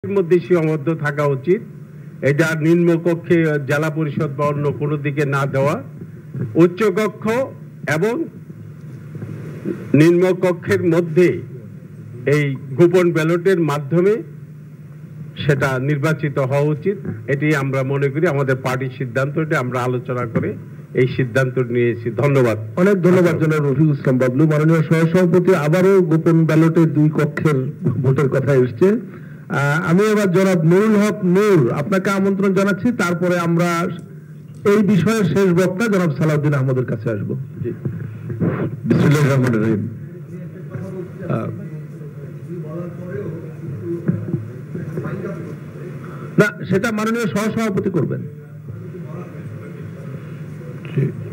মধ্যে সীমাবদ্ধ থাকা উচিত। এটা নিম্নকক্ষে জেলা পরিষদ বা অন্য কোনো দিকে না দেওয়া, উচ্চকক্ষ এবং নিম্নকক্ষের মধ্যে এই গোপন ব্যালটের মাধ্যমে সেটা নির্বাচিত হওয়া উচিত। এটি আমরা মনে করি আমাদের পার্টির সিদ্ধান্ত, এটা আমরা আলোচনা করে এই সিদ্ধান্ত নিয়েছি। ধন্যবাদ। অনেক ধন্যবাদ জনাব রফিকুল ইসলাম বাবলু। মাননীয় সহসভাপতি, আবারও গোপন ব্যালটে 2 কক্ষের ভোটের কথা এসছে। আমি এবার জনাব নুরুল হক নূর আপনাকে আমন্ত্রণ জানাচ্ছি, তারপরে আমরা এই বিষয়ে শেষ বক্তা জনাব সালাউদ্দিন আহমদের কাছে আসবো। জি, বিসমিল্লাহির রহমানির রহিম। না, সেটা মাননীয় সহসভাপতি করবেন।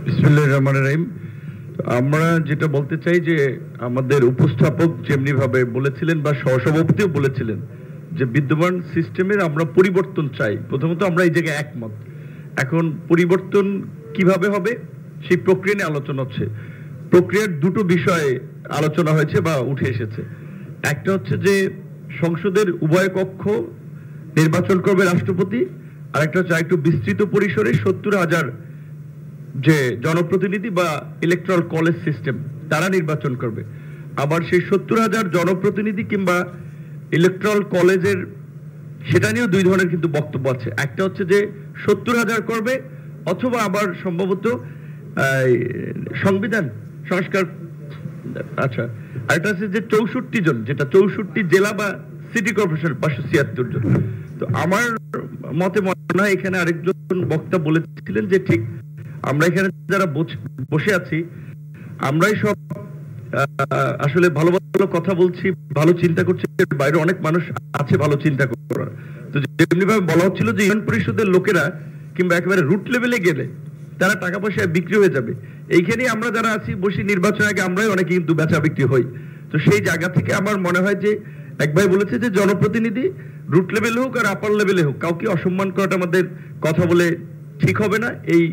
বিসমিল্লাহির রহমানির রহিম। আমরা যেটা বলতে চাই যে আমাদের উপস্থাপক যেমনি ভাবে বলেছিলেন বা সহসভাপতিও বলেছিলেন যে বিদ্যমান সিস্টেমের আমরা পরিবর্তন চাই। প্রথমত আমরা এই জায়গায় একমত। এখন পরিবর্তন কিভাবে হবে সেই প্রক্রিয়া নিয়ে আলোচনা হচ্ছে। প্রক্রিয়ার দুটো বিষয়ে আলোচনা হয়েছে বা উঠে এসেছে। একটা হচ্ছে যে সংসদের উভয় কক্ষ নির্বাচন করবে রাষ্ট্রপতি, আর একটা হচ্ছে একটু বিস্তৃত পরিসরে 70,000 যে জনপ্রতিনিধি বা ইলেকট্রাল কলেজ সিস্টেম তারা নির্বাচন করবে। আবার সেই 70,000 জনপ্রতিনিধি কিংবা ইলেকট্রাল কলেজের সেটা নিয়েও 2 ধরনের কিন্তু বক্তব্য আছে। একটা হচ্ছে যে 70,000 করবে, অথবা আবার সম্ভবত সংবিধান সংস্কার, আচ্ছা, আরেকটা হচ্ছে যে 64 জন, যেটা 64 জেলা বা সিটি কর্পোরেশন 576 জন। তো আমার মতে মনে হয় এখানে আরেকজন বক্তা বলেছিলেন যে ঠিক আমরা এখানে যারা বসে আছি আমরাই সব আসলে ভালো ভালো কথা বলছি, ভালো চিন্তা করছি, বাইরে অনেক মানুষ আছে ভালো চিন্তা করার। তো যেমনি ভাবে বলা হচ্ছিল যে ইউনিয়ন পরিষদের লোকেরা কিংবা একেবারে রুট লেভেলে গেলে তারা টাকা পয়সা বিক্রি হয়ে যাবে। এইখানে আমরা যারা আছি বসে নির্বাচনের আগে আমরাই অনেকে কিন্তু বেচা বিক্রি হই। তো সেই জায়গা থেকে আমার মনে হয় যে এক ভাই বলেছে যে জনপ্রতিনিধি রুট লেভেলে হোক আর আপার লেভেলে হোক কাউকে অসম্মান করাটা আমাদের কথা বলে ঠিক হবে না। এই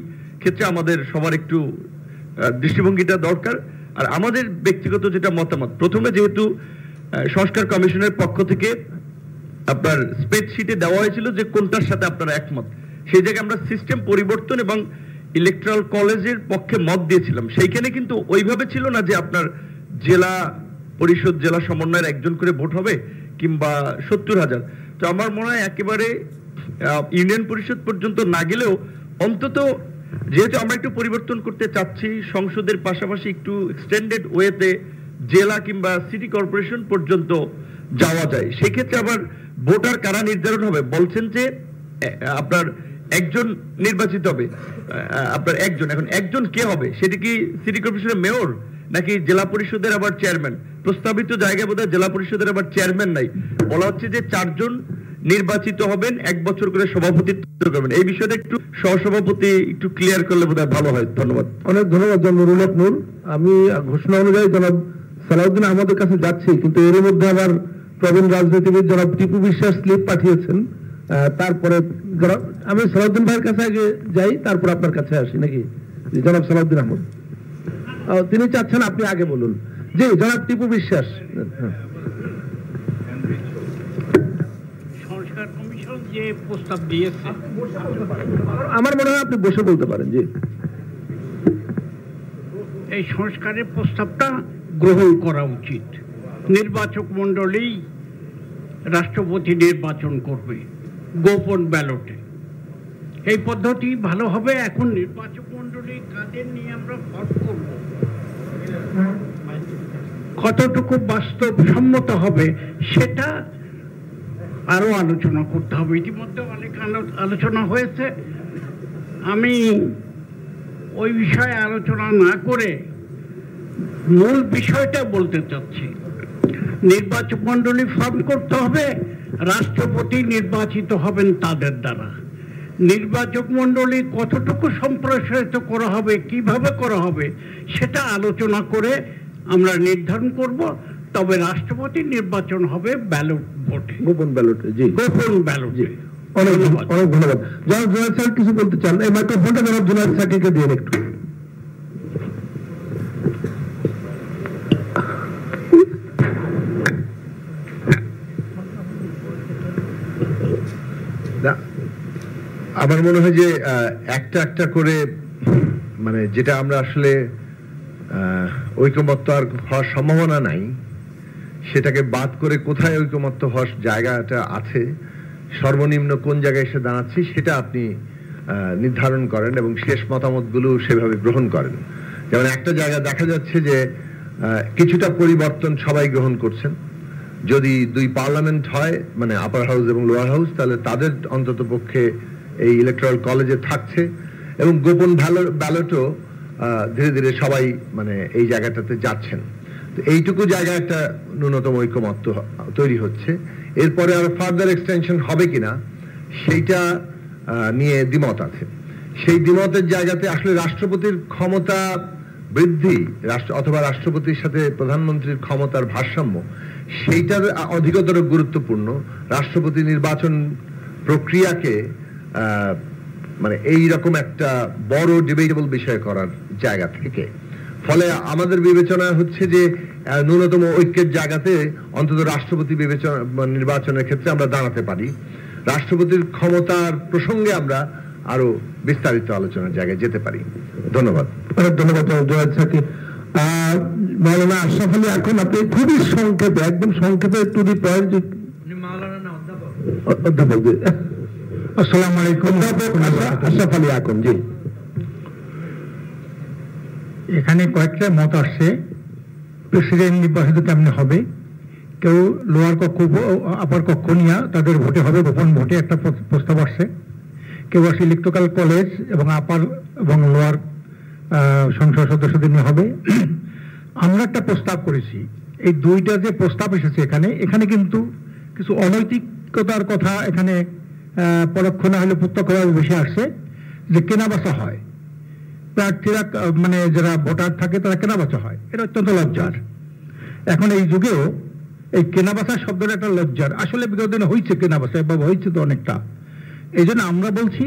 ক্ষেত্রে আমাদের সবার একটু দৃষ্টিভঙ্গিটা দরকার। আর আমাদের ব্যক্তিগত যেটা মতামত, প্রথমে যেহেতু সংস্কার কমিশনের পক্ষ থেকে আপনার স্প্রেডশিটে দেওয়া হয়েছিল যে কোনটার সাথে আপনারা একমত, সেই জায়গায় আমরা সিস্টেম পরিবর্তন এবং ইলেকট্রাল কলেজের পক্ষে মত দিয়েছিলাম। সেইখানে কিন্তু ওইভাবে ছিল না যে আপনার জেলা পরিষদ জেলা সমন্বয়ের একজন করে ভোট হবে কিংবা 70,000। তো আমার মনে হয় একেবারে ইউনিয়ন পরিষদ পর্যন্ত না গেলেও অন্তত যেহেতু আমরা একটু পরিবর্তন করতে চাচ্ছি, সংসদের পাশাপাশি একটু এক্সটেন্ডেড ওয়েতে জেলা কিংবা সিটি কর্পোরেশন পর্যন্ত যাওয়া যায়। সেক্ষেত্রে আবার ভোটার কারা নির্ধারণ হবে বলছেন যে আপনার একজন নির্বাচিত হবে, আপনার একজন। এখন একজন কে হবে, সেটা কি সিটি কর্পোরেশনের মেয়র নাকি জেলা পরিষদের আবার চেয়ারম্যান? প্রস্তাবিত জায়গায় বোধহয় জেলা পরিষদের আবার চেয়ারম্যান নাই। বলা হচ্ছে যে 4 জন নির্বাচিত হবেন, 1 বছর করে সভাপতিত্ব করবেন। এই বিষয়টা একটু সহসভাপতি একটু ক্লিয়ার করলে বোধহয় ভালো হয়। ধন্যবাদ। অনেক ধন্যবাদ জনাব নুরুল হক নূর। আমি ঘোষণা অনুযায়ী জনাব সালাউদ্দিন আহমদের কাছে যাচ্ছি, কিন্তু এর মধ্যে আবার প্রবীণ রাজনীতিবিদ জনাব টিপু বিশ্বাস স্লিপ পাঠিয়েছেন। তারপরে আমি সালাউদ্দিন ভাইয়ের কাছে আগে যাই, তারপর আপনার কাছে আসি নাকি? জনাব সালাউদ্দিন আহমদ তিনি চাচ্ছেন আপনি আগে বলুন। জি, জনাব টিপু বিশ্বাস। সংস্কার কমিশন যে প্রস্তাব দিয়েছে, আমার মনে হয় আপনি বসে বলতে পারেন। জি, এই সংস্কারের প্রস্তাবটা গ্রহণ করা উচিত। নির্বাচক মণ্ডলী রাষ্ট্রপতি নির্বাচন করবে গোপন ব্যালটে, এই পদ্ধতি ভালো হবে। এখন নির্বাচক মণ্ডলী কাদের নিয়ে আমরা ভোট করব, কতটুকু বাস্তবসম্মত হবে সেটা আরো আলোচনা করতে হবে। ইতিমধ্যে অনেক আলোচনা হয়েছে, আমি ওই বিষয়ে আলোচনা না করে মূল বিষয়টা বলতে চাচ্ছি। নির্বাচক মণ্ডলী ফর্ম করতে হবে, রাষ্ট্রপতি নির্বাচিত হবেন তাদের দ্বারা। নির্বাচক মণ্ডলী কতটুকু সম্প্রসারিত করা হবে, কিভাবে করা হবে সেটা আলোচনা করে আমরা নির্ধারণ করব। তবে রাষ্ট্রপতি নির্বাচন হবে ব্যালট ভোটে, গোপন ব্যালটে। জি, গোপন ব্যালটে। অনেক অনেক ধন্যবাদ। জনাব জুনায়েদ স্যার কিছু বলতে চান? এই মাইক্রোফোনটা জনাব জুনায়েদ স্যারকে দিয়ে একটু। আমার মনে হয় যে একটা একটা করে মানে যেটা আমরা আসলে ঐকমত্য আর হওয়ার সম্ভাবনা নাই সেটাকে বাদ করে কোথায় ঐকমত্য হওয়ার জায়গাটা আছে, সর্বনিম্ন কোন জায়গায় এসে দাঁড়াচ্ছি সেটা আপনি নির্ধারণ করেন এবং শেষ মতামতগুলো সেভাবে গ্রহণ করেন। যেমন একটা জায়গা দেখা যাচ্ছে যে কিছুটা পরিবর্তন সবাই গ্রহণ করছেন। যদি দুই পার্লামেন্ট হয় মানে আপার হাউস এবং লোয়ার হাউস, তাহলে তাদের অন্তত পক্ষে এই ইলেকট্রাল কলেজে থাকছে এবং গোপন ব্যালটও ধীরে ধীরে সবাই মানে এই জায়গাটাতে যাচ্ছেন। তো এইটুকু জায়গা একটা ন্যূনতম ঐকমত্য তৈরি হচ্ছে। এরপরে আরো ফার্দার এক্সটেনশন হবে কিনা সেইটা নিয়ে দ্বিমত আছে। সেই দ্বিমতের জায়গাতে আসলে রাষ্ট্রপতির ক্ষমতা বৃদ্ধি অথবা রাষ্ট্রপতির সাথে প্রধানমন্ত্রীর ক্ষমতার ভারসাম্য সেইটার অধিকতর গুরুত্বপূর্ণ রাষ্ট্রপতি নির্বাচন প্রক্রিয়াকে মানে এই রকম একটা বড় ডিবেটেবল বিষয় করার জায়গা থেকে। ফলে আমাদের বিবেচনা হচ্ছে যে ন্যূনতম ঐক্যের জায়গাতে অন্তত রাষ্ট্রপতি নির্বাচনের ক্ষেত্রে আমরা দাঁড়াতে পারি। রাষ্ট্রপতির ক্ষমতার প্রসঙ্গে আমরা আরো বিস্তারিত আলোচনার জায়গায় যেতে পারি। ধন্যবাদ। ধন্যবাদ জয়াদ স্যারকে। মাওলানা আশরাফ আলী, এখন আপনি খুবই সংক্ষেপে, একদম সংক্ষেপে টু দি পয়েন্ট। অধ্যাপক আসসালামু আলাইকুম। আশরাফ আলী এখন। জি, এখানে কয়েকটা মত আসছে প্রেসিডেন্ট নির্বাচিত কেমনে হবে। কেউ লোয়ার কক্ষ আপার কক্ষ নিয়ে তাদের ভোটে হবে, গোপন ভোটে একটা প্রস্তাব আসছে। কেউ আসে ইলেকট্রাল কলেজ এবং আপার এবং লোয়ার সংসদ সদস্যদের নিয়ে হবে। আমরা একটা প্রস্তাব করেছি। এই দুইটা যে প্রস্তাব এসেছে এখানে কিন্তু কিছু অনৈতিকতার কথা এখানে পরোক্ষ না হলে প্রত্যক্ষভাবে বেশি আসছে, যে কেনাবেচা হয়, প্রার্থীরা মানে যারা ভোটার থাকে তারা কেনাবেচা হয়। এটা অত্যন্ত লজ্জার। এখন এই যুগেও এই কেনাবেচা শব্দটা একটা লজ্জার। আসলে বিগত দিনে হয়েছে কেনাবেচা, বা হয়েছে তো অনেকটা। এই জন্য আমরা বলছি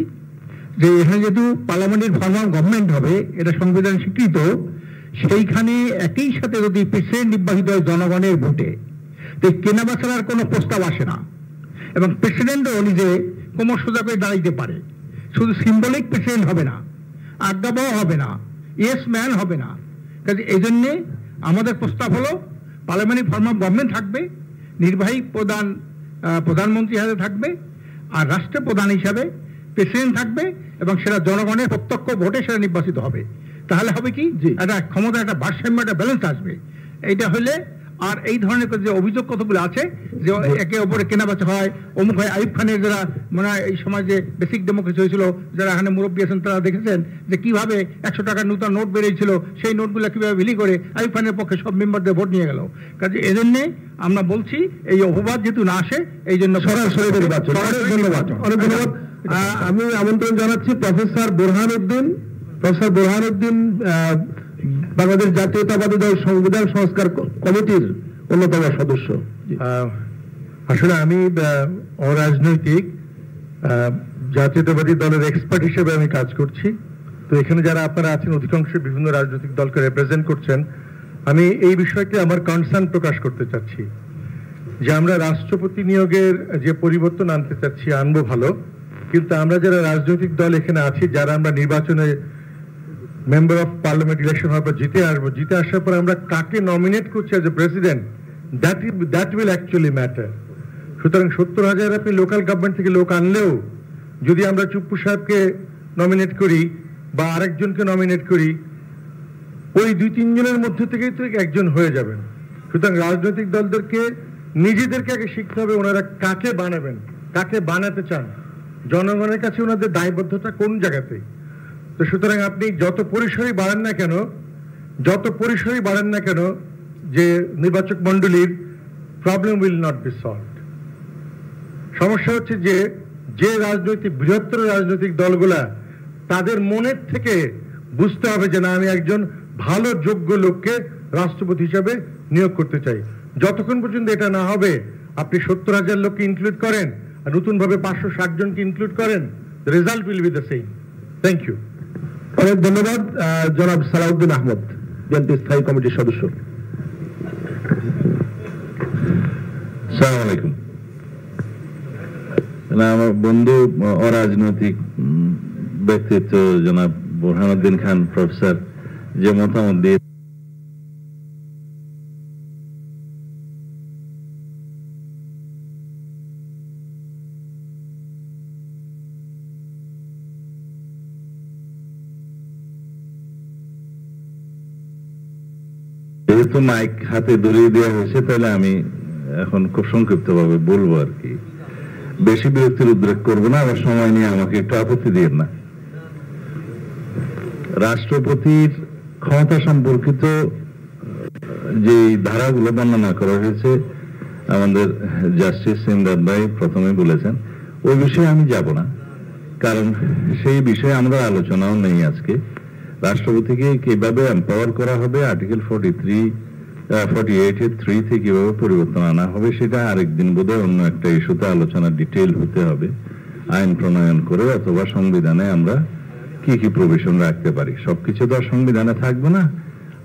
যে এখানে যেহেতু পার্লামেন্টের ফর্ম অফ গভর্নমেন্ট হবে, এটা সংবিধান স্বীকৃত, সেইখানে একই সাথে যদি প্রেসিডেন্ট নির্বাচিত হয় জনগণের ভোটে, তো কেনাবেচার আর কোনো প্রস্তাব আসে না। এবং প্রেসিডেন্টও নিজে কোমর সোজা করে দাঁড়াইতে পারে। শুধু সিম্বলিক প্রেসিডেন্ট হবে না, আজ্ঞাবহ হবে না, ইয়েস ম্যান হবে না। কাজে এই জন্যে আমাদের প্রস্তাব হলো পার্লামেন্টারি ফর্ম অফ গভর্নমেন্ট থাকবে, নির্বাহী প্রধানমন্ত্রী হিসাবে থাকবে, আর রাষ্ট্রপ্রধান হিসাবে প্রেসিডেন্ট থাকবে, এবং সেটা জনগণের প্রত্যক্ষ ভোটে সেটা নির্বাচিত হবে। তাহলে হবে কি, একটা ক্ষমতা, একটা ভারসাম্য, একটা ব্যালেন্স আসবে। এইটা হলে আর এই ধরনের যে অভিযোগ কতগুলো আছে যে একে অপরে কেনাবেচা হয়, অমুক হয়। আইয়ুব খানের যারা মনে হয় এই সময় যে বেসিক ডেমোক্রেসি হয়েছিল, যারা এখানে মুরব্বী আছেন তারা দেখেছেন যে কিভাবে 100 টাকার নতুন নোট বেরিয়েছিল, সেই নোটগুলো কিভাবে বিলি করে আইয়ুব খানের পক্ষে সব মেম্বারদের ভোট নিয়ে গেল। কাজে এজন্যে আমরা বলছি এই অপবাদ যেহেতু না আসে, এই জন্য সরাসরি নির্বাচন। ধন্যবাদ, অনেক ধন্যবাদ। আমি আমন্ত্রণ জানাচ্ছি প্রফেসর বোরহানউদ্দিন, বাংলাদেশ জাতীয়তাবাদী দল সংবিধান সংস্কার কমিটির অন্যতম সদস্য। আসলে আমি অরাজনৈতিক জাতীয়তাবাদী দলের এক্সপার্ট হিসেবে আমি কাজ করছি। তো এখানে যারা আপনারা আছেন অধিকাংশ বিভিন্ন রাজনৈতিক দলকে রিপ্রেজেন্ট করছেন। আমি এই বিষয়টি আমার কনসার্ন প্রকাশ করতে চাচ্ছি যে আমরা রাষ্ট্রপতি নিয়োগের যে পরিবর্তন আনতে চাচ্ছি, আনবো ভালো, কিন্তু আমরা যারা রাজনৈতিক দল এখানে আছি, যারা আমরা নির্বাচনে মেম্বার অফ পার্লামেন্ট ইলেকশন হওয়ার পর জিতে আসবো, জিতে আসার পর আমরা কাকে নমিনেট করছি as a president, that will actually matter. সুতরাং 70,000 আপনি লোকাল গভর্নমেন্ট থেকে লোক আনলেও যদি আমরা চুপ্পু সাহেবকে নমিনেট করি বা আরেকজনকে নমিনেট করি, ওই 2-3 জনের মধ্যে থেকেই তো একজন হয়ে যাবেন। সুতরাং রাজনৈতিক দলদেরকে নিজেদেরকে আগে শিখতে হবে ওনারা কাকে বানাবেন, কাকে বানাতে চান, জনগণের কাছে ওনাদের দায়বদ্ধতা কোন জায়গাতে। তো সুতরাং আপনি যত পরিসরই বাড়ান না কেন যে নির্বাচক মন্ডলীর problem will not be solved. সমস্যা হচ্ছে যে রাজনৈতিক বৃহত্তর রাজনৈতিক দলগুলা তাদের মনের থেকে বুঝতে হবে যে না, আমি একজন ভালো যোগ্য লোককে রাষ্ট্রপতি হিসাবে নিয়োগ করতে চাই। যতক্ষণ পর্যন্ত এটা না হবে, আপনি 70,000 লোককে ইনক্লুড করেন আর নতুন ভাবে 560 জনকে ইনক্লুড করেন, the result will be the same. Thank you. অনেক ধন্যবাদ। জনাব সালাউদ্দিন আহমদ, বিএনপি স্থায়ী কমিটির সদস্য। আসসালামু আলাইকুম। না, আমার বন্ধু অরাজনৈতিক ব্যক্তিত্ব জনাব বোরহানুদ্দিন খান প্রফেসর যে মতামত দিয়ে যেহেতু মাইক হাতে ধরিয়ে দেওয়া হয়েছে, তাহলে আমি এখন খুব সংক্ষিপ্ত ভাবে বলবো আর কি, বেশি বিরক্তির উদ্রেক করবো না, আবার সময় নিয়ে আমাকে একটু আপত্তি দিয়ে না। রাষ্ট্রপতির ক্ষমতা সম্পর্কিত যে ধারাগুলো বর্ণনা করা হয়েছে আমাদের জাস্টিস ইমদাদ ভাই প্রথমে বলেছেন, ওই বিষয়ে আমি যাব না, কারণ সেই বিষয়ে আমরা আলোচনাও নেই আজকে। রাষ্ট্রপতিকে কিভাবে এম্পাওয়ার করা হবে, আর্টিকেল 48(3) থেকে কিভাবে পরিবর্তন আনা হবে, সেটা আরেকদিন বোধহয় অন্য একটা ইস্যুতে আলোচনা ডিটেইল হতে হবে, আইন প্রণয়ন করে, অথবা সংবিধানে আমরা কি কি প্রভিশন রাখতে পারি। সবকিছু তো আর সংবিধানে থাকবে না,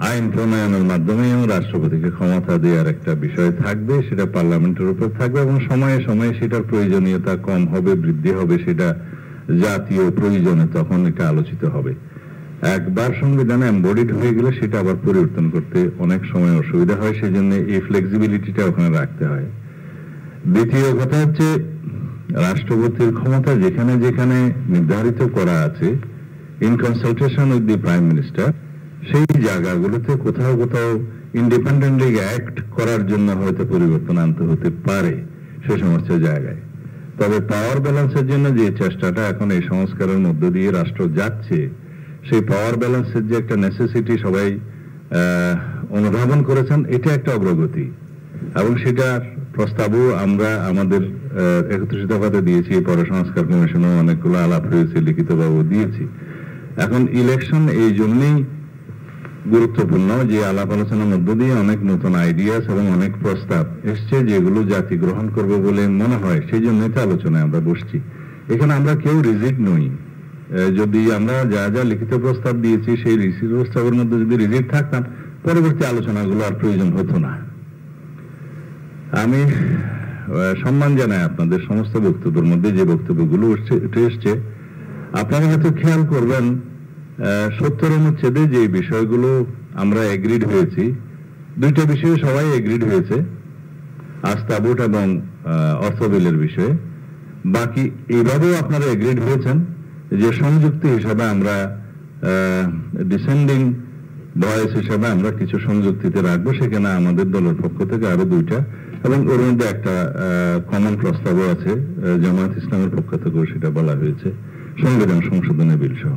আইন প্রণয়নের মাধ্যমে রাষ্ট্রপতিকে ক্ষমতা দেওয়ার একটা বিষয় থাকবে, সেটা পার্লামেন্টের উপর থাকবে, এবং সময়ে সময়ে সেটার প্রয়োজনীয়তা কম হবে, বৃদ্ধি হবে, সেটা জাতীয় প্রয়োজনে তখন এটা আলোচিত হবে। একবার সংবিধানে এমবডিড হয়ে গেলে সেটা আবার পরিবর্তন করতে অনেক সময় অসুবিধা হয়, সেই জন্য এই ফ্লেক্সিবিলিটিটা ওখানে রাখতে হয়। দ্বিতীয় কথা হচ্ছে, রাষ্ট্রপতির ক্ষমতা যেখানে যেখানে নির্ধারিত করা আছে in consultation with the prime minister, সেই জায়গাগুলোতে কোথাও কোথাও ইন্ডিপেন্ডেন্টলি অ্যাক্ট করার জন্য হয়তো পরিবর্তন আনতে হতে পারে সে সমস্ত জায়গায়। তবে পাওয়ার ব্যালেন্সের জন্য যে চেষ্টাটা এখন এই সংস্কারের মধ্য দিয়ে রাষ্ট্র যাচ্ছে, সেই পাওয়ার ব্যালেন্সের যে একটা নেসেসিটি সবাই অনুধাবন করেছেন, এটা একটা অগ্রগতি, এবং সেটার প্রস্তাবও আমরা আমাদের 31 দফাতে দিয়েছি, পরে সংস্কার কমিশনও অনেকগুলো আলাপ হয়েছে, লিখিতভাবে দিয়েছি। এখন ইলেকশন এই জন্যই গুরুত্বপূর্ণ যে আলাপ আলোচনার মধ্য দিয়ে অনেক নতুন আইডিয়াস এবং অনেক প্রস্তাব এসছে যেগুলো জাতি গ্রহণ করবে বলে মনে হয়, সেই জন্যই তো আলোচনায় আমরা বসছি। এখানে আমরা কেউ রিজিড নই। যদি আমরা যা যা লিখিত প্রস্তাব দিয়েছি সেই লিখিত প্রস্তাবের মধ্যে যদি রিজিড থাকতাম, পরবর্তী আলোচনাগুলো আর প্রয়োজন হতো না। আমি সম্মান জানাই আপনাদের সমস্ত বক্তব্যের মধ্যে যে বক্তব্যগুলো উঠে এসছে। আপনারা হয়তো খেয়াল করবেন 70 অনুচ্ছেদে যে বিষয়গুলো আমরা এগ্রিড হয়েছি, দুইটা বিষয়ে সবাই এগ্রিড হয়েছে, আস্থা ভোট এবং অর্থ বিলের বিষয়ে। বাকি এইভাবেও আপনারা এগ্রিড হয়েছেন যে সংযুক্তি হিসাবে আমরা ডিসেন্ডিং ভয়েস হিসাবে আমরা কিছু সংযুক্তিতে রাখবো, সেখানে আমাদের দলের পক্ষ থেকে আরো 2টা, এবং ওর মধ্যে একটা কমন প্রস্তাবও আছে জামায়াত ইসলামের পক্ষ থেকেও সেটা বলা হয়েছে, সংবিধান সংশোধনের বিল সহ।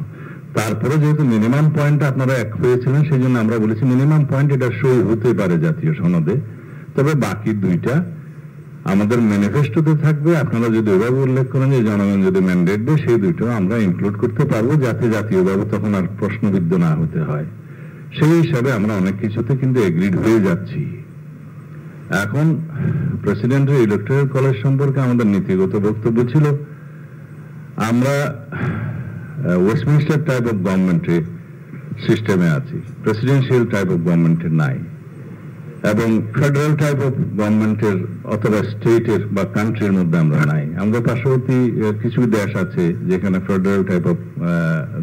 তারপরে যেহেতু মিনিমাম পয়েন্ট আপনারা এক হয়েছিলেন, সেই জন্য আমরা বলেছি মিনিমাম পয়েন্ট এটা সই হতে পারে জাতীয় সনদে, তবে বাকি 2টা আমাদের ম্যানিফেস্টোতে থাকবে। আপনারা যদি ওইভাবে উল্লেখ করেন যে জনগণ যদি ম্যান্ডেট দেয়, সেই 2টা আমরা ইনক্লুড করতে পারবো, যাতে জাতীয়ভাবে তখন আর প্রশ্নবিদ্ধ না হতে হয়। সেই হিসাবে আমরা অনেক কিছুতে কিন্তু এগ্রিড হয়ে যাচ্ছি। এখন প্রেসিডেন্টের ইলেকটোরাল কলেজ সম্পর্কে আমাদের নীতিগত বক্তব্য ছিল, আমরা ওয়েস্টমিনিস্টার টাইপ অফ গভর্নমেন্টের সিস্টেমে আছি, প্রেসিডেন্সিয়াল টাইপ অফ গভর্নমেন্টের নাই, এবং ফেডারেল টাইপ অফ গভর্নমেন্টের অথবা স্টেটের বা কান্ট্রির মধ্যে আমরা নাই। আমরা পার্শ্ববর্তী কিছু দেশ আছে যেখানে ফেডারেল টাইপ অফ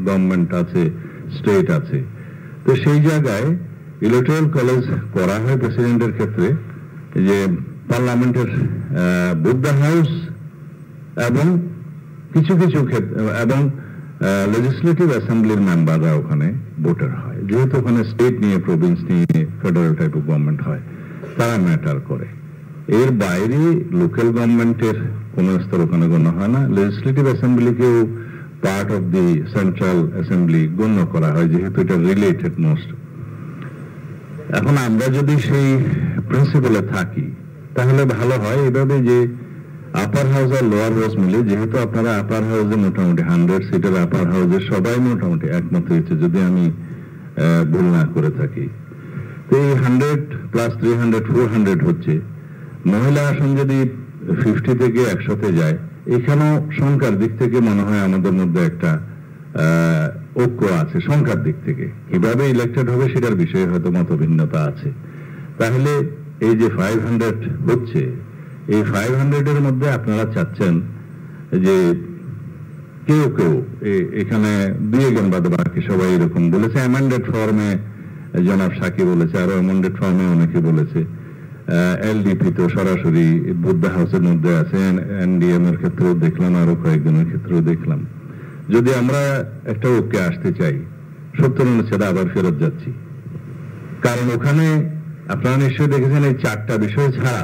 গভর্নমেন্ট আছে, স্টেট আছে। তো সেই জায়গায় ইলেকটোরাল কলেজ করা হয় প্রেসিডেন্টের ক্ষেত্রে, যে পার্লামেন্টের বোথ হাউস এবং কিছু কিছু ক্ষেত্রে এবং লেজিসলেটিভ অ্যাসেম্বলির মেম্বাররা ওখানে ভোটার হয়। যেহেতু ওখানে স্টেট নিয়ে, প্রভিন্স নিয়ে ফেডারেল টাইপ অফ গভর্নমেন্ট হয়, তারা ম্যাটার করে। এর বাইরে লোকাল গভর্নমেন্টের কোন স্তর ওখানে গণ্য হয় না। লেজিসলেটিভ অ্যাসেম্বলিকেও part of the central assembly গণ্য করা হয়, যেহেতু এটা রিলেটেড মোস্ট। এখন আমরা যদি সেই প্রিন্সিপালে থাকি তাহলে ভালো হয় এভাবে যে আপার হাউস আর লোয়ার হাউস মিলে, যেহেতু আপনারা আপার হাউসে মোটামুটি 100 সিটের আপার হাউসে সবাই মোটামুটি একমত হয়েছে, যদি আমি ভুল না করে থাকি, তো এই 100 + 300 400 হচ্ছে। মহিলা আসন যদি 50 থেকে 100-তে যায়, এখানেও সংখ্যার দিক থেকে মনে হয় আমাদের মধ্যে একটা ঐক্য আছে। সংখ্যার দিক থেকে কিভাবে ইলেক্টেড হবে সেটার বিষয়ে হয়তো মতভিন্নতা আছে। তাহলে এই যে 500 হচ্ছে, এই 500-এর মধ্যে আপনারা চাচ্ছেন যে কেউ কেউ এখানে 2-1 বাদে বাকি সবাই এরকম বলেছে। অ্যামেন্ডেড ফর্মে জনাব সাকি বলেছে, আরো অ্যামেন্ডেড ফর্মে অনেকে বলেছে। এলডিপি তো সরাসরি বুদ্ধা হাউসের মধ্যে আছে, এনডিএম এর ক্ষেত্রেও দেখলাম, আরো কয়েকজনের ক্ষেত্রেও দেখলাম। যদি আমরা একটা ঐক্যে আসতে চাই, 70 অনুচ্ছেদে আবার ফেরত যাচ্ছি। কারণ ওখানে আপনারা নিশ্চয়ই দেখেছেন এই 4টা বিষয় ছাড়া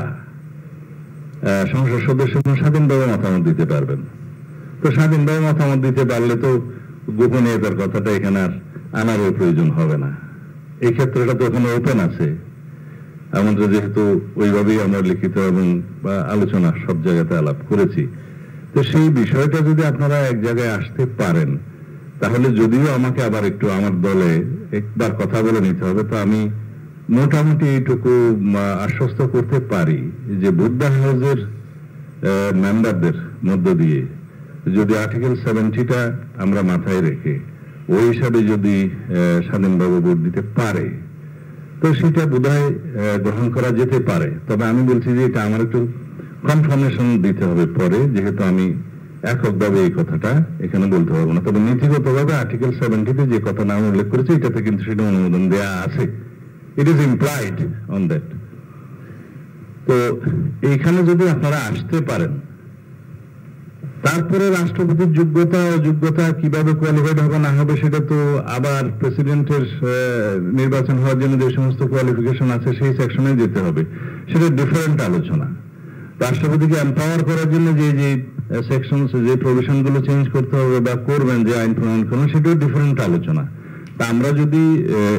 সংসদ সদস্য স্বাধীনভাবে মতামত দিতে পারবেন। তো স্বাধীনভাবে মতামত দিতে পারলে তো গোপনীয়তার কথাটা এখানে আর আনারও প্রয়োজন হবে না। এই ক্ষেত্রটা তো ওখানে ওপেন আছে। আমরা যেহেতু ওইভাবেই আমরা লিখিত এবং আলোচনা সব জায়গাতে আলাপ করেছি, তো সেই বিষয়টা যদি আপনারা এক জায়গায় আসতে পারেন, তাহলে যদিও আমাকে আবার একটু আমার দলে একবার কথা বলে নিতে হবে, তো আমি মোটামুটি এইটুকু আশ্বস্ত করতে পারি যে বুদ্ধা হাউসের মেম্বারদের মধ্য দিয়ে যদি আর্টিকেল 70টা আমরা মাথায় রেখে ওই হিসাবে যদি স্বাধীনভাবে ভোট দিতে পারে, তো সেটা বোধহয় গ্রহণ করা যেতে পারে। তবে আমি বলছি যে এটা আমার একটু কনফার্মেশন দিতে হবে পরে, যেহেতু আমি এককভাবে এই কথাটা এখানে বলতে পারবো না। তবে নীতিগতভাবে আর্টিকেল 70তে যে কথা নাম উল্লেখ করেছে, এটাতে কিন্তু সেটা অনুমোদন দেয়া আছে। It is implied on that. তো এইখানে যদি আপনারা আসতে পারেন, তারপরে রাষ্ট্রপতির যোগ্যতা অযোগ্যতা কিভাবে কোয়ালিফাইড হবে না হবে সেটা তো আবার প্রেসিডেন্টের নির্বাচন হওয়ার জন্য যে সমস্ত কোয়ালিফিকেশন আছে সেই সেকশনে যেতে হবে, সেটা ডিফারেন্ট আলোচনা। রাষ্ট্রপতিকে এম্পাওয়ার করার জন্য যে যে সেকশন, যে প্রভিশন গুলো চেঞ্জ করতে হবে বা করবেন, যে আইন প্রণয়ন করবেন, সেটাও ডিফারেন্ট আলোচনা। তা আমরা যদি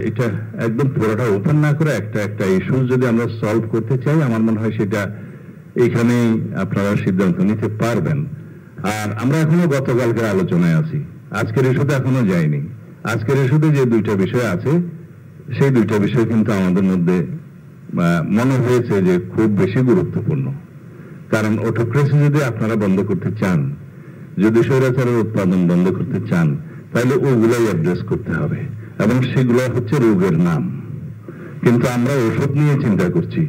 এটা একদম পুরোটা ওপেন না করে একটা ইস্যু যদি আমরা সলভ করতে চাই, আমার মনে হয় সেটা এইখানেই আপনারা সিদ্ধান্ত নিতে পারবেন। আর আমরা এখনো গতকালকের আলোচনায় আছি, আজকের ইস্যুতে এখনো যাইনি। আজকের ইস্যুতে যে 2টা বিষয় আছে, সেই 2টা বিষয় কিন্তু আমাদের মধ্যে মনে হয়েছে যে খুব বেশি গুরুত্বপূর্ণ। কারণ অটোক্রেসি যদি আপনারা বন্ধ করতে চান, যদি স্বৈরাচারের উৎপাদন বন্ধ করতে চান, তাহলে ওগুলাই অ্যাড্রেস করতে হবে, এবং সেগুলো হচ্ছে রোগের নাম। কিন্তু আমরা ওষুধ নিয়ে চিন্তা করছি,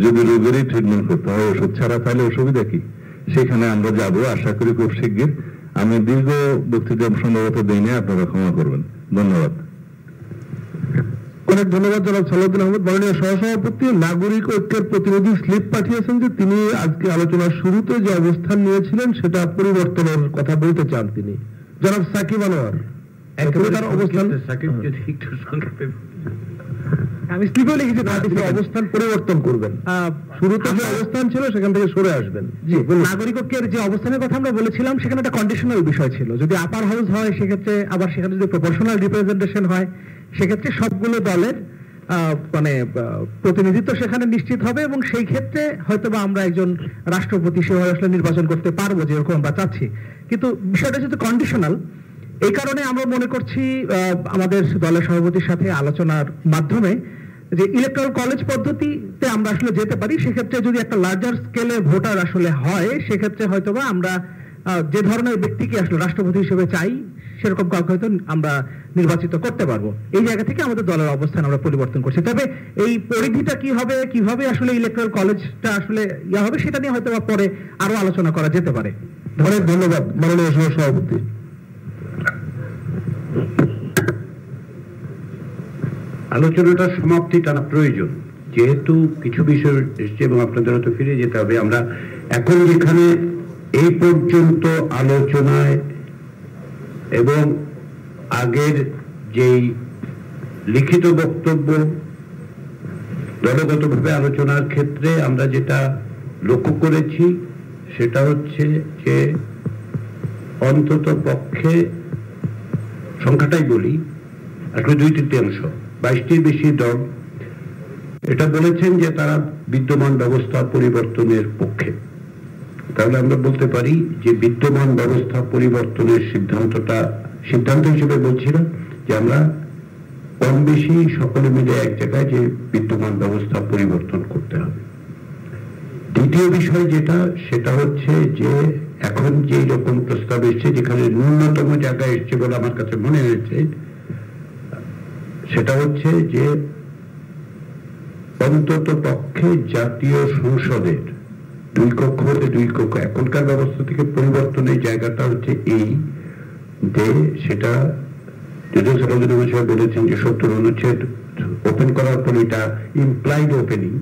যদি রোগেরই ট্রিটমেন্ট করতে হয় ওষুধ ছাড়া, তাহলে অসুবিধা কি? সেখানে আমরা যাব, আশা করি খুব শিগগির। আমি দীর্ঘ বক্তৃতা সম্ভবত দিইনি, আপনারা ক্ষমা করবেন। ধন্যবাদ। অনেক ধন্যবাদ জনাব সালাউদ্দিন আহমেদ। মাননীয় সহসভাপতি নাগরিক ঐক্যের প্রতিনিধি স্লিপ পাঠিয়েছেন যে তিনি আজকে আলোচনার শুরুতে যে অবস্থান নিয়েছিলেন সেটা পরিবর্তনের কথা বলতে চান তিনি। জনাব সাকিব আনোয়ার, অবস্থান আমি স্লিপে লিখেছি অবস্থান পরিবর্তন করবেন, শুরুতে যে অবস্থান ছিল সেখান থেকে সরে আসবেন। জি, নাগরিক ঐক্যের যে অবস্থানের কথা আমরা বলেছিলাম সেখানে একটা কন্ডিশনাল বিষয় ছিল। যদি আপার হাউস হয় সেক্ষেত্রে, আবার সেখানে যদি প্রপোর্শনাল রিপ্রেজেন্টেশন হয় সেক্ষেত্রে সবগুলো দলের মানে প্রতিনিধিত্ব সেখানে নিশ্চিত হবে, এবং সেই ক্ষেত্রে হয়তোবা আমরা একজন রাষ্ট্রপতি সেভাবে আসলে নির্বাচন করতে পারবো যেরকম আমরা চাচ্ছি। কিন্তু বিষয়টা যেহেতু কন্ডিশনাল, এই কারণে আমরা মনে করছি আমাদের দলের সভাপতির সাথে আলোচনার মাধ্যমে যে ইলেকট্রাল কলেজ পদ্ধতিতে আমরা আসলে যেতে পারি। সেক্ষেত্রে যদি একটা লার্জার স্কেলে ভোটার আসলে হয়, সেক্ষেত্রে হয়তোবা আমরা যে ধরনের ব্যক্তিকে আসলে রাষ্ট্রপতি হিসেবে চাই সেরকম কাউকে হয়তো আমরা নির্বাচিত করতে পারবো। এই জায়গা থেকে আমাদের দলের অবস্থান আমরা পরিবর্তন করছি। তবে এই পরিধিটা কি হবে, কিভাবে আসলে ইলেকট্রাল কলেজটা আসলে হবে, সেটা নিয়ে হয়তো পরে আরো আলোচনা করা যেতে পারে। অনেক ধন্যবাদ মাননীয় সভাপতি। আলোচনাটার সমাপ্তি টানা প্রয়োজন, যেহেতু কিছু বিষয় এসছে এবং আপনাদের হয়তো ফিরে যেতে হবে। আমরা এখন যেখানে এই পর্যন্ত আলোচনায় এবং আগের যেই লিখিত বক্তব্য দলগতভাবে আলোচনার ক্ষেত্রে আমরা যেটা লক্ষ্য করেছি সেটা হচ্ছে যে অন্তত পক্ষে সংখ্যাটাই বলি, আসলে 2/3 22টির বেশি দল এটা বলেছেন যে তারা বিদ্যমান ব্যবস্থা পরিবর্তনের পক্ষে। তাহলে আমরা বলতে পারি যে বিদ্যমান ব্যবস্থা পরিবর্তনের সিদ্ধান্ত হিসেবে বলছিলাম যে আমরা কম বেশি সকলে মিলে এক জায়গায় যে বিদ্যমান ব্যবস্থা পরিবর্তন করতে হবে। দ্বিতীয় বিষয় যেটা, সেটা হচ্ছে যে এখন যে রকম প্রস্তাব এসছে, যেখানে ন্যূনতম জায়গায় এসছে বলে আমার কাছে মনে হয়েছে, সেটা হচ্ছে যে অন্তত পক্ষে জাতীয় সংসদের 2 কক্ষ হতে 2 কক্ষ, এখনকার ব্যবস্থা থেকে পরিবর্তনের জায়গাটা হচ্ছে এই যে সেটা যদিও সালাউদ্দিন আহমেদ সাহেব বলেছেন যে 70 অনুচ্ছেদ ওপেন করার পর এটা ইমপ্লাইড ওপেনিং,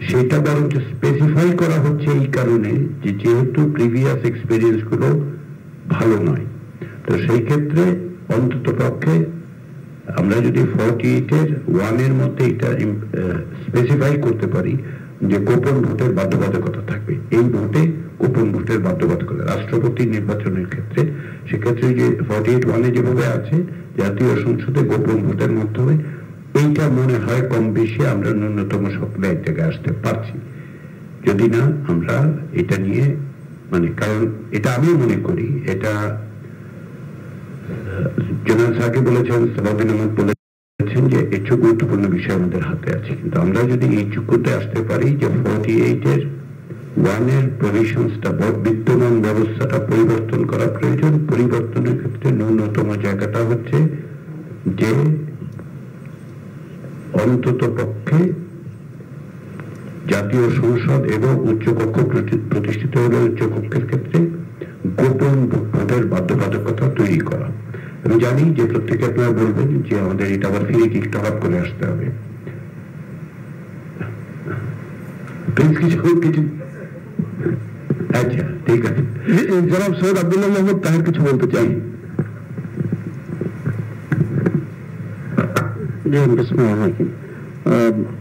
সেটা বরঞ্চ স্পেসিফাই করা হচ্ছে এই কারণে যে যেহেতু প্রিভিয়াস এক্সপিরিয়েন্স গুলো ভালো নয়, তো সেই ক্ষেত্রে অন্তত পক্ষে আমরা যদি 48(1) এর মধ্যে এটা স্পেসিফাই করতে পারি যে গোপন ভোটের বাধ্যবাধকতা থাকবে, এই ভোটে গোপন ভোটের বাধ্যবাধকতা রাষ্ট্রপতি নির্বাচনের ক্ষেত্রে, সেক্ষেত্রে যে 48(1) যেভাবে আছে জাতীয় সংসদে গোপন ভোটের মাধ্যমে, এইটা মনে হয় কম বেশি আমরা ন্যূনতম সকলে এক জায়গায় আসতে পারছি। যদি না আমরা এটা নিয়ে কারণ এটা আমি মনে করি এটা জেনারেল সাহেব বলেছেন, সালাউদ্দিন আহমেদ বলেছেন যে এর চেয়ে গুরুত্বপূর্ণ বিষয় আমাদের হাতে আছে, কিন্তু আমরা যদি এই যোগ্যতা আসতে পারি যে 48(1) এর প্রভিশনসটা বিদ্যমান ব্যবস্থাটা পরিবর্তন করা প্রয়োজন, পরিবর্তনের ক্ষেত্রে ন্যূনতম জায়গাটা হচ্ছে যে অন্তত পক্ষে জাতীয় সংসদ এবং উচ্চকক্ষ প্রতিষ্ঠিত হলে উচ্চকক্ষের ক্ষেত্রে গোপন ভোটের বাধ্যবাধকতা তৈরি করা। আমি জানি যে প্রত্যেকে আপনারা বলবেন যে আমাদের এটা আবার ফিরে একটু হঠাৎ করে আসতে হবে, কিছু আচ্ছা ঠিক আছে। জনাব সৈয়দ আব্দুল্লাহ মোহাম্মদ তাহের কিছু বলতে চাই।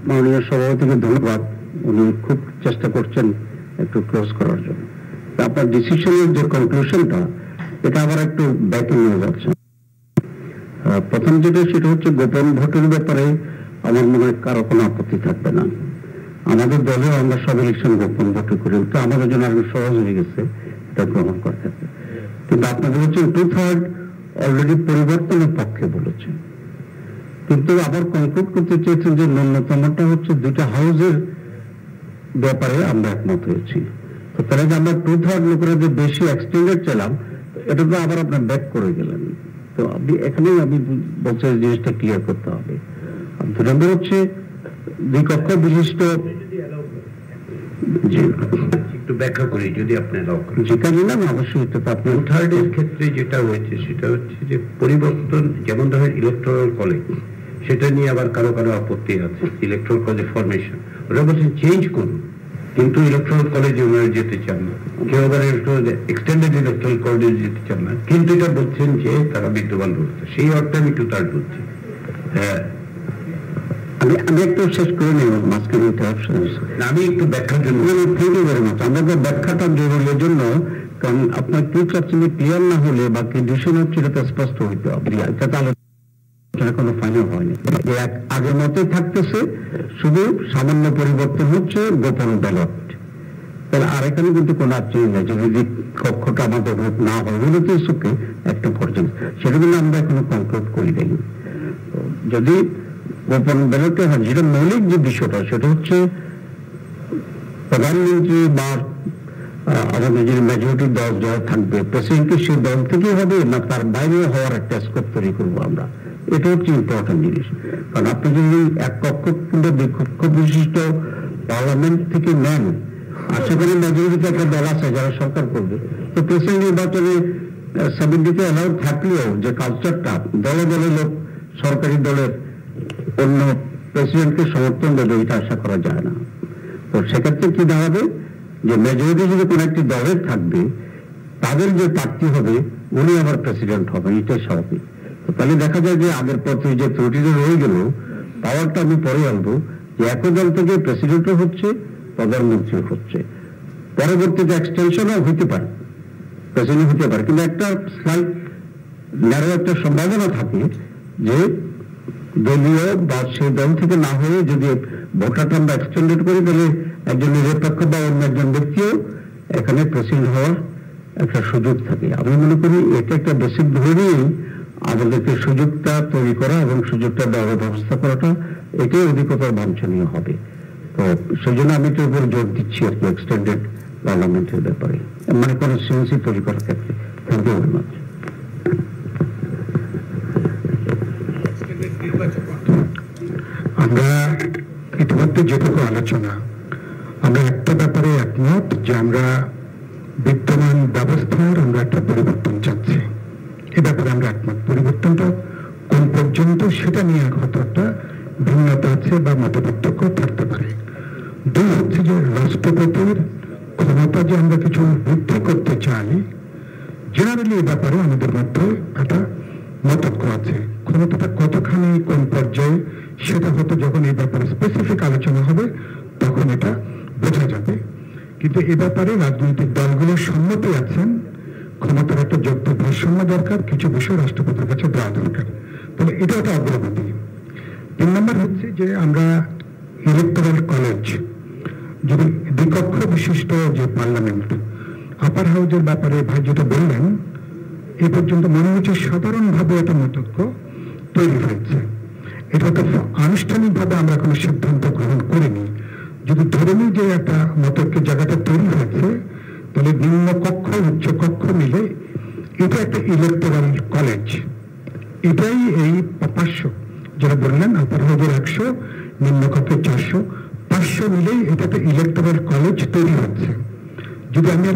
মাননীয় সভাপতিকে ধন্যবাদ, উনি খুব চেষ্টা করছেন একটু ক্লোজ করার জন্য। আপনার ডিসিশনের যে কনক্লুশনটা এটা আবার একটু ব্যাকে নিয়ে যাচ্ছে। প্রথম যেটা সেটা হচ্ছে গোপন ভোটের ব্যাপারে আমার মনে হয় কারো কোনো আপত্তি থাকবে না। আমাদের দলেও আমরা সব ইলেকশন গোপন ভোটে করি, তো আমাদের জন্য আরো সহজ হয়ে গেছে এটা গ্রহণ করতে। কিন্তু আপনাদের হচ্ছে 2/3 অলরেডি পরিবর্তনের পক্ষে বলেছেন, কিন্তু আবার কনক্লুড করতে চেয়েছেন যে ন্যূনতমটা হচ্ছে 2টা হাউসের ব্যাপারে আমরা একমত হয়েছি। তো তাহলে যে আমরা 2/3 লোকেরা যে বেশি এক্সটেন্ডেড ছিলাম, এটা তো আবার আপনার ব্যাক করে গেলেন। তো আপনি এখানেই আমি বলছি জিনিসটা ক্লিয়ার করতে হবে। 2 নম্বর হচ্ছে 2 কক্ষ বিশিষ্ট, একটু ব্যাখ্যা করি যদি আপনি যেটা নিলাম অবশ্যই। তো আপনি 2/3 এর ক্ষেত্রে যেটা হয়েছে সেটা হচ্ছে যে পরিবর্তন, যেমন ধরেন ইলেকটোরাল কলেজ, সেটা নিয়ে আবার কারো কারো আপত্তি আছে। ইলেকট্রাল কলেজ ফরমেশন ওরা বলছেন চেঞ্জ করুন, কিন্তু ইলেকট্রাল কলেজে ওনারা যেতে চান না, কেউ আবার এক্সটেন্ডেড ইলেকট্রাল কলেজে যেতে চান না, কিন্তু এটা বলছেন যে তারা বিদ্যমান রয়েছে। সেই অর্থে আমি 2/3 বলছি। হ্যাঁ, আমি একটু শেষ করে নেব মাঝখানে আমি একটু ব্যাখ্যার জন্য। Thank you very much. আমাদের ব্যাখ্যাটা জরুরি জন্য, কারণ আপনার ক্লিয়ার ক্লিয়ার না হলে বা কন্ডিশন হচ্ছে এটা স্পষ্ট হইতে হবে। এটা কোনো ফাইনাল হয়নি, আগের মতোই থাকতেছে, শুধু সামান্য পরিবর্তন হচ্ছে গোপন ব্যালট। তাহলে আর এখানে কিন্তু কোনো চেঞ্জ নেই। যদি কক্ষটা আমাদের ভোট না হয় ওগুলোতে সুখে একটা পর্যন্ত, সেটা কিন্তু আমরা এখনো কনক্লুড করি দেয়নি। যদি গোপন ব্যালটে হয়, যেটা মৌলিক যে বিষয়টা সেটা হচ্ছে প্রধানমন্ত্রী বা আমাদের যে মেজরিটি দল যারা থাকবে, প্রেসিডেন্টকে সেই দল থেকেই হবে না তার বাইরে হওয়ার একটা স্কোপ তৈরি করবো আমরা। এটা হচ্ছে ইম্পর্টেন্ট জিনিস। কারণ আপনি যদি 1 কক্ষ কিংবা 2 কক্ষ বিশিষ্ট পার্লামেন্ট থেকে নেন, আর সেখানে মেজরিটিতে একটা দল আছে যারা সরকার করবে, তো প্রেসিডেন্ট নির্বাচনে 70-তে অ্যালাউড থাকলেও যে কালচারটা দলে দলে লোক সরকারি দলের অন্য প্রেসিডেন্টকে সমর্থন দেবে, এটা আশা করা যায় না। তো সেক্ষেত্রে কি দাঁড়াবে যে মেজরিটি যদি কোন একটি দলের থাকবে, তাদের যে প্রার্থী হবে উনি আবার প্রেসিডেন্ট হবে, এটাই স্বাভাবিক। তাহলে দেখা যায় যে আগের পথে যে ত্রুটিটা রয়ে গেল, পাওয়ারটা আমি পরে আনবো যে একই দল থেকে প্রেসিডেন্টও হচ্ছে, প্রধানমন্ত্রী হচ্ছে, পরবর্তীতে এক্সটেনশনও হইতে পারে, প্রেসিডেন্ট হতে পারে। কিন্তু একটা স্লাইট ন্যারো একটা সম্ভাবনা থাকে যে দলীয় বা সেই দল থেকে না হয়ে যদি ভোটারটা আমরা এক্সটেন্ডেড করি, তাহলে একজন নিরপেক্ষ বা অন্য একজন ব্যক্তিও এখানে প্রেসিডেন্ট হওয়ার একটা সুযোগ থাকে। আমি মনে করি এটা একটা বেসিক ধরেই আমাদেরকে সুযোগটা তৈরি করা এবং সুযোগটা দেওয়ার ব্যবস্থা করাটা, এটাই অধিকতর বাঞ্ছনীয় হবে। তো সেই জন্য আমি এটার উপর জোর দিচ্ছি আর কি, এক্সটেন্ডেড পার্লামেন্টের ব্যাপারে, মানে কনস্টিটিউয়েন্সি তৈরি করার ক্ষেত্রে। Thank you very much. আমরা ইতিমধ্যে যেটুকু আলোচনা, আমরা একটা ব্যাপারে একমত একমত যে আমরা বিদ্যমান ব্যবস্থার আমরা একটা পরিবর্তন চাচ্ছি। এ ব্যাপারে আমরা একমত। পরিবর্তনটা কোন পর্যন্ত সেটা নিয়ে হয়তো একটা ভিন্নতা আছে বা মতপার্থক্য থাকতে পারে। দুই হচ্ছে যে রাষ্ট্রপতির ক্ষমতা যে আমরা কিছু বৃদ্ধি করতে চাই, জেনারেলি এ ব্যাপারে আমাদের মধ্যে একটা মতক্য আছে। ক্ষমতাটা কতখানি কোন পর্যায়ে সেটা হয়তো যখন এই ব্যাপারে স্পেসিফিক আলোচনা হবে তখন এটা বোঝা যাবে। কিন্তু এ ব্যাপারে রাজনৈতিক দলগুলো সম্মতি আছেন ক্ষমতার একটা যোগ্য ভারসাম্য দরকার, কিছু বিষয় রাষ্ট্রপতির কাছে দেওয়া দরকার। তাহলে এটা একটা অগ্রগতি। 3 নম্বর হচ্ছে যে আমরা ইলেকটোরাল কলেজ যদি দ্বিকক্ষ বিশিষ্ট যে পার্লামেন্ট, আপার হাউজের ব্যাপারে ভাই যেটা বললেন, এ পর্যন্ত মনে হচ্ছে সাধারণভাবে একটা মতক্য তৈরি হয়েছে। এটা তো আনুষ্ঠানিকভাবে আমরা কোনো সিদ্ধান্ত গ্রহণ করিনি। যদি ধরে নিই যে একটা মতক্যের জায়গাটা তৈরি হয়েছে, তাহলে নিম্ন কক্ষ উচ্চ কক্ষ মিলে এটা একটা ইলেকটোরাল কলেজ। এটাই এই 500 যারা বললেন আপার হাউজের 100, নিম্ন কক্ষের 400, 500 মিলেই এটা একটা ইলেকটোরাল কলেজ তৈরি হচ্ছে। যদি আমি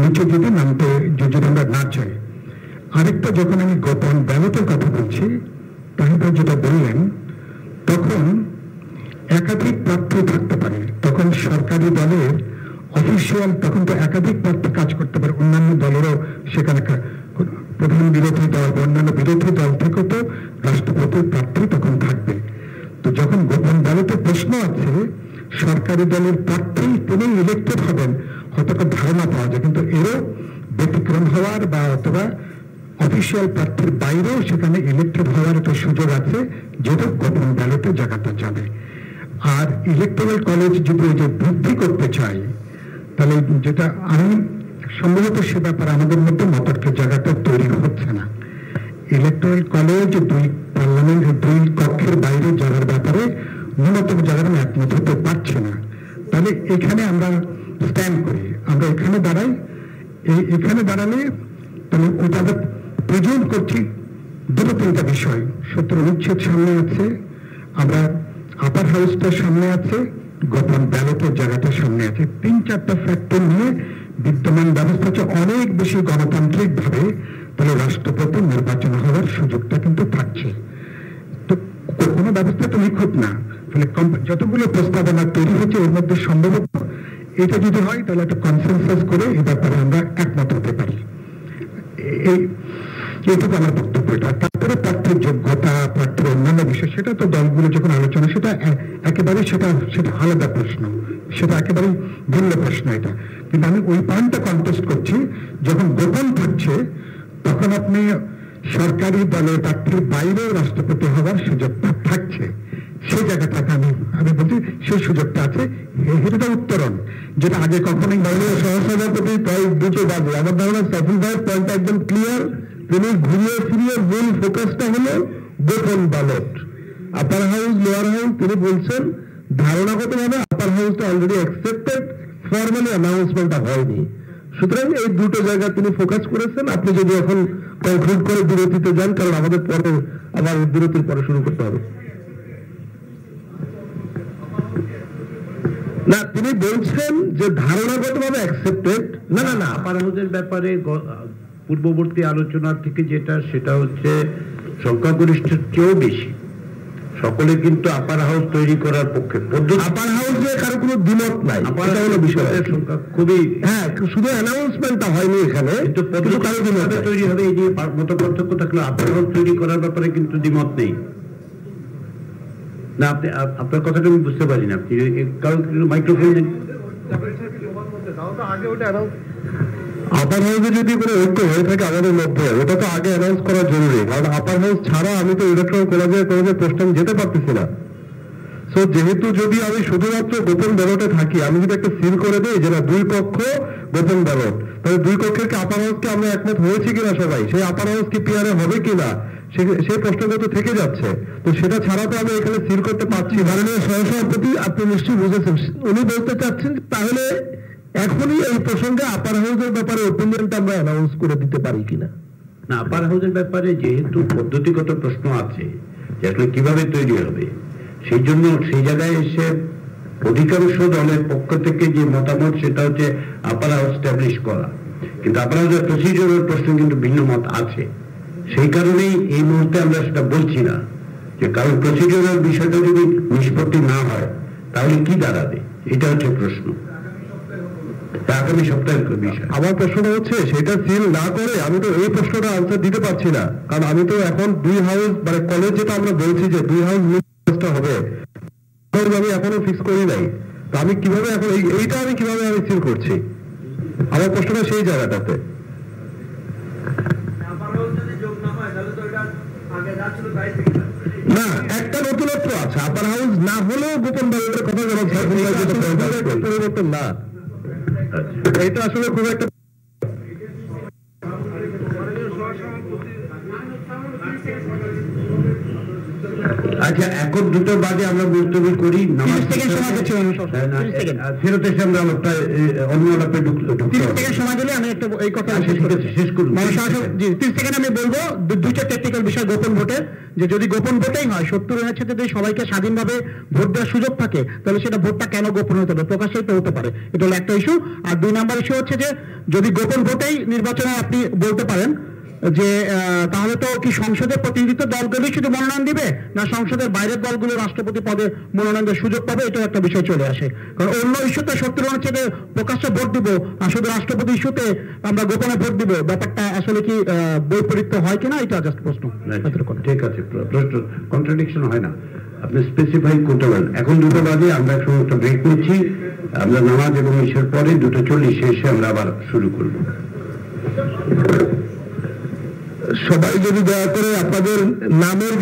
নিচে যদি নামতে যদি আমরা না চাই, আরেকটা যখন আমি গোপন ব্যালটের কথা বলছি, তাহলে যেটা বললেন তখন একাধিক প্রার্থী থাকতে পারে। তখন সরকারি দলের অফিসিয়াল তখন তো একাধিক প্রার্থী কাজ করতে পারে, অন্যান্য দলেরও সেখানে প্রধান বিরোধী দল অন্যান্য বিরোধী দল থেকে তো রাষ্ট্রপতির প্রার্থী তখন থাকবে। তো যখন গোপন ব্যালটে প্রশ্ন আছে সরকারি দলের প্রার্থী তিনি ইলেক্টেড হবেন, হয়তো একটা ধারণা পাওয়া যায়, কিন্তু এরও ব্যতিক্রম হওয়ার বা অথবা অফিসিয়াল প্রার্থীর বাইরেও সেখানে ইলেক্টেড হওয়ার একটা সুযোগ আছে, যেটা গোপন ব্যালটে জায়গাটা যাবে। আর ইলেকটোরাল কলেজ যদি যে বৃদ্ধি করতে চাই, তাহলে যেটা আমি সম্ভবত সে ব্যাপারে আমাদের মধ্যে মতর্কের জায়গাটা তৈরি হচ্ছে না। ইলেকটোরাল কলেজ 2 পার্লামেন্টের 2 কক্ষের বাইরে যাওয়ার ব্যাপারে ন্যূনতম জায়গায় আমি একমত হতে পারছি না। তাহলে এখানে আমরা স্ট্যান্ড করি, আমরা এখানে দাঁড়াই। এখানে দাঁড়ালে তাহলে ওটা প্রেজেন্ট করছি 2-3টা বিষয়। 17 অনুচ্ছেদ সামনে আছে, আমরা আপার হাউসটার সামনে আছে, গোপন ব্যালটের জায়গাটা সামনে আছে। 3-4টা ফ্যাক্টর নিয়ে বিদ্যমান ব্যবস্থা হচ্ছে অনেক বেশি গণতান্ত্রিক ভাবে তাহলে রাষ্ট্রপতি নির্বাচন হওয়ার সুযোগটা কিন্তু থাকছে। তো কোনো ব্যবস্থা তো নিখুঁত না, ফলে যতগুলো প্রস্তাবনা তৈরি হচ্ছে এর মধ্যে সম্ভবত এটা যদি হয় তাহলে একটা কনসেনসাস করে এই ব্যাপারে আমরা একমত হতে পারি। এইটুকু আমার বক্তব্য। এটা তারপরে প্রার্থীর যোগ্যতা, প্রার্থীর অন্যান্য বিষয়, সেটা তো দলগুলো যখন আলোচনা, সেটা একেবারে সেটা আলাদা প্রশ্ন, সেটা একেবারে ভিন্ন প্রশ্ন এটা। কিন্তু আমি ওই পয়েন্টটা কন্টেস্ট করছি, যখন গোপন থাকছে তখন আপনি সরকারি দলের প্রার্থীর বাইরেও রাষ্ট্রপতি হওয়ার সুযোগটা থাকছে। সেই জায়গাটাকে আমি বলছি সেই সুযোগটা আছে। এটা উত্তরণ, যেটা আগে কখনোই মাননীয় সহসভাপতি প্রায় 2 বাজে। আমার ধারণা সাইফুল ভাইয়ের পয়েন্টটা একদম ক্লিয়ার। তিনি ঘুরিয়ে ফিরিয়ে মূল ফোকাসটা হলো গোপন ব্যালট, আপার হাউস লোয়ার হাউস। তিনি বলছেন ধারণাগতভাবে আপার হাউসটা অলরেডি অ্যাকসেপ্টেড, ফর্মালি অ্যানাউন্সমেন্টটা হয়নি। সুতরাং এই 2টো জায়গা তিনি ফোকাস করেছেন। আপনি যদি এখন কনক্লুড করে বিরতিতে যান, কারণ আমাদের পরে আবার বিরতির পরে শুরু করতে হবে। না, তিনি বলছেন যে ধারণাগতভাবে অ্যাকসেপ্টেড। না, আপার হাউসের ব্যাপারে পূর্ববর্তী আলোচনার থেকে যেটা, সেটা হচ্ছে সংখ্যাগরিষ্ঠের চেয়েও বেশি সকলে কিন্তু আপার হাউস তৈরি করার পক্ষে। আপার হাউসে কারো কোনো দ্বিমত নাই, এটা হলো বিষয়। সংখ্যা খুবই, হ্যাঁ, শুধু অ্যানাউন্সমেন্টটা হয়নি এখানে, কিন্তু কারো দ্বিমত তৈরি হবে। এই যে মত পার্থক্য থাকলে আপার হাউস তৈরি করার ব্যাপারে কিন্তু দ্বিমত নেই। না, আপনি আপনার কথাটা আমি বুঝতে পারি না। আপনি কারণ মাইক্রোফোন আপার হাউসে যদি কোনো ঐক্য হয়ে থাকে আমাদের মধ্যে, ওটা তো আগে অ্যানাউন্স করা জরুরি। কারণ আপার হাউস ছাড়া আমি তো ইলেকট্রাল কলেজে প্রশ্ন যেতে পারতেছি না। সো যেহেতু যদি আমি শুধুমাত্র গোপন ব্যালটে থাকি, আমি যদি একটা সিল করে দিই যে না 2 কক্ষ গোপন ব্যালট, তাহলে 2 কক্ষের কি আপার হাউসকে আমরা একমত হয়েছি কিনা সবাই, সেই আপার হাউস কি পিয়ারে হবে কিনা, সেই প্রশ্নটা তো থেকে যাচ্ছে। তো সেটা ছাড়া তো আমি এখানে সিল করতে পারছি। মাননীয় সহসভাপতি, আপনি নিশ্চয়ই বুঝেছেন, উনি বলতে চাচ্ছেন তাহলে এখনই এই প্রসঙ্গে আপার হাউসের ব্যাপারে ওপিনিয়নটা আমরা অ্যানাউন্স করে দিতে পারি কিনা। না, আপার হাউসের ব্যাপারে যেহেতু পদ্ধতিগত প্রশ্ন আছে যে আসলে কিভাবে তৈরি হবে, সেই জন্য সেই জায়গায় এসে অধিকাংশ দলের পক্ষ থেকে যে মতামত সেটা হচ্ছে আপার হাউস স্ট্যাবলিশ করা, কিন্তু আপার হাউসের প্রসিডিউরের প্রশ্ন কিন্তু ভিন্ন মত আছে। সেই কারণেই এই মুহূর্তে আমরা সেটা বলছি না, যে কারণ প্রসিডিউরের বিষয়টা যদি নিষ্পত্তি না হয় তাহলে কি দাঁড়াবে, এটা হচ্ছে প্রশ্ন। আগামী সপ্তাহের বিষয়। আমার প্রশ্নটা হচ্ছে সেটা সিল না করে আমি তো এই প্রশ্নটা আনসার দিতে পারছি না, কারণ আমি তো এখন 2 হাউস মানে কলেজ যেটা আমরা বলছি যে 2 হাউস নির্বাচনটা হবে আমি এখনো ফিক্স করি নাই, তো আমি কিভাবে এখন এইটা আমি কিভাবে আমি সিল করছি, আমার প্রশ্নটা সেই জায়গাটাতে। না, একটা নতুনত্ব আছে, আপার হাউস না হলেও গোপন ব্যালটের কথা পরিবর্তন না, এটা আসলে খুব একটা আচ্ছা, এখন 2টা বাজে আমরা মুলতবি করি, ফেরত এসে আমরা অন্য আলাপে সময় দিলে আমি একটা এই কথা শেষ করব। 30 সেকেন্ড আমি বলবো 2টা টেকনিক্যাল বিষয় গোপন ভোটের, যে যদি গোপন ভোটেই হয় 70 সাথে যদি সবাইকে স্বাধীনভাবে ভোট দেওয়ার সুযোগ থাকে তাহলে সেটা ভোটটা কেন গোপন হতে হবে, প্রকাশ্যেই তো হতে পারে, এটা হলো একটা ইস্যু। আর 2 নাম্বার ইস্যু হচ্ছে যে যদি গোপন ভোটেই নির্বাচনে আপনি বলতে পারেন যে তাহলে তো কি সংসদের প্রতিনিধিত্ব দলগুলোই শুধু মনোনয়ন দিবে, না সংসদের বাইরের দলগুলো রাষ্ট্রপতি পদে মনোনয়নের সুযোগ পাবে, এটাও একটা বিষয় চলে আসে। কারণ অন্য ইস্যুতে 70 হচ্ছে যে প্রকাশ্যে ভোট দিব আর শুধু রাষ্ট্রপতি ইস্যুতে আমরা গোপনে ভোট দিব, ব্যাপারটা আসলে কি বৈপরীত্য হয় কিনা, এটা জাস্ট প্রশ্ন। ঠিক আছে, প্রশ্ন কন্ট্রাডিকশন হয় না, আপনি স্পেসিফাই করতে পারেন। এখন 2টা বাজে আমরা একটা ব্রেক নিচ্ছি, আমরা নামাজ এবং ইশার পরে 2:40 শেষে আমরা আবার শুরু করব। সবাই যদি দয়া করে আপনাদের নামের